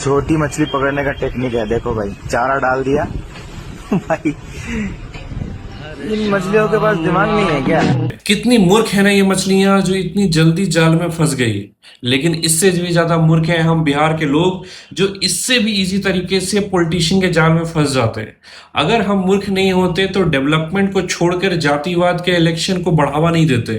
छोटी मछली पकड़ने का टेक्निक है। देखो भाई, चारा डाल दिया भाई। इन मछलियों के पास दिमाग नहीं है क्या? कितनी मूर्ख है ना ये मछलियां जो इतनी जल्दी जाल में फंस गई। लेकिन इससे भी ज्यादा मूर्ख हैं हम बिहार के लोग जो इससे भी इजी तरीके से पॉलिटिशियन के जाल में फंस जाते हैं। अगर हम मूर्ख नहीं होते तो डेवलपमेंट को छोड़कर जातिवाद के इलेक्शन को बढ़ावा नहीं देते।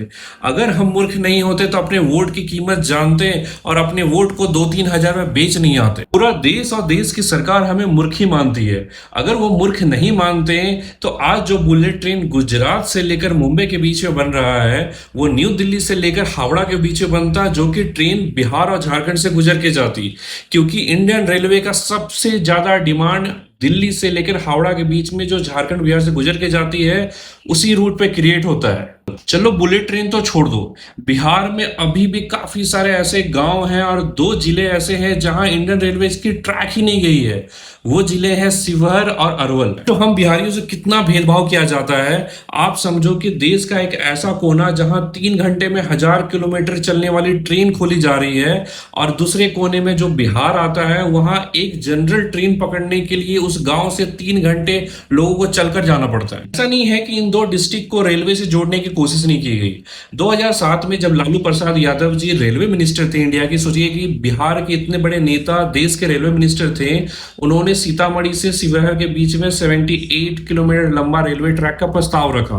अगर हम मूर्ख नहीं होते तो अपने वोट की कीमत जानते और अपने वोट को 2-3 हजार में बेच नहीं आते। पूरा देश और देश की सरकार हमें मूर्ख ही मानती है। अगर वो मूर्ख नहीं मानते तो आज जो बुलेट ट्रेन गुजरात से लेकर मुंबई के बीच में बन रहा है वो न्यू दिल्ली से लेकर हावड़ा के बीच में बनता, जो कि ट्रेन बिहार और झारखंड से गुजर के जाती। क्योंकि इंडियन रेलवे का सबसे ज्यादा डिमांड दिल्ली से लेकर हावड़ा के बीच में जो झारखंड बिहार से गुजर के जाती है उसी रूट पे क्रिएट होता है। चलो बुलेट ट्रेन तो छोड़ दो, बिहार में अभी भी काफी सारे ऐसे गांव हैं और 2 जिले ऐसे हैं जहां इंडियन रेलवे की ट्रैक ही नहीं गई है। वो जिले हैं शिवहर और अरवल। तो हम बिहारियों से कितना भेदभाव किया जाता है। आप समझो कि देश का एक ऐसा कोना जहां 3 घंटे में 1000 किलोमीटर चलने वाली ट्रेन खोली जा रही है और दूसरे कोने में जो बिहार आता है वहां एक जनरल ट्रेन पकड़ने के लिए उस गांव से 3 घंटे लोगों को चलकर जाना पड़ता है। ऐसा नहीं है कि इन 2 डिस्ट्रिक्ट को रेलवे से जोड़ने की कोशिश नहीं की गई। 2007 में जब लालू प्रसाद यादव जी रेलवे मिनिस्टर थे इंडिया की, सोचिए कि बिहार के इतने बड़े नेता देश के रेलवे मिनिस्टर थे, उन्होंने सीतामढ़ी से शिवहर के बीच में 78 किलोमीटर लंबा रेलवे ट्रैक का प्रस्ताव रखा।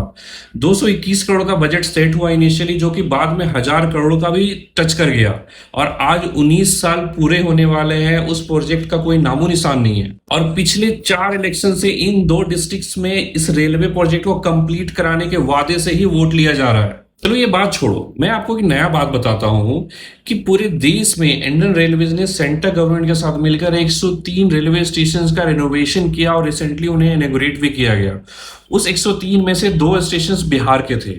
221 करोड़ का बजट सेट हुआ इनिशियली, जो कि बाद में 1000 करोड़ का भी टच कर गया। और आज 19 साल पूरे होने वाले हैं, उस प्रोजेक्ट का कोई नामो निशान नहीं है। और पिछले 4 इलेक्शन से इन 2 डिस्ट्रिक्ट्स में इस रेलवे प्रोजेक्ट को कंप्लीट कराने के वादे से ही वोट लिया जा रहा है। चलो ये बात छोड़ो, मैं आपको एक नया बात बताता हूं कि पूरे देश में इंडियन रेलवेज ने सेंट्रल गवर्नमेंट के साथ मिलकर 103 रेलवे स्टेशन का रिनोवेशन किया और रिसेंटली उन्हें इनॉग्रेट भी किया गया। उस 103 में से 2 स्टेशन बिहार के थे।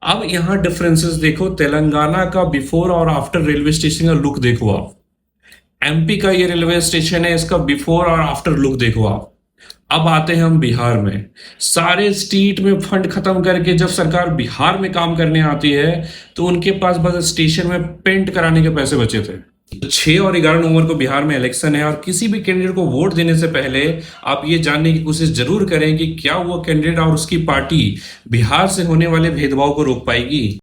अब यहाँ डिफरेंसेस देखो, तेलंगाना का बिफोर और आफ्टर रेलवे स्टेशन का लुक देखो आप। एमपी का ये रेलवे स्टेशन है, इसका बिफोर और आफ्टर लुक देखो आप। अब आते हैं हम बिहार में। सारे स्टेट में फंड खत्म करके जब सरकार बिहार में काम करने आती है तो उनके पास बस स्टेशन में पेंट कराने के पैसे बचे थे। 6 और 11 नवंबर को बिहार में इलेक्शन है और किसी भी कैंडिडेट को वोट देने से पहले आप ये जानने की कोशिश जरूर करें कि क्या वो कैंडिडेट और उसकी पार्टी बिहार से होने वाले भेदभाव को रोक पाएगी।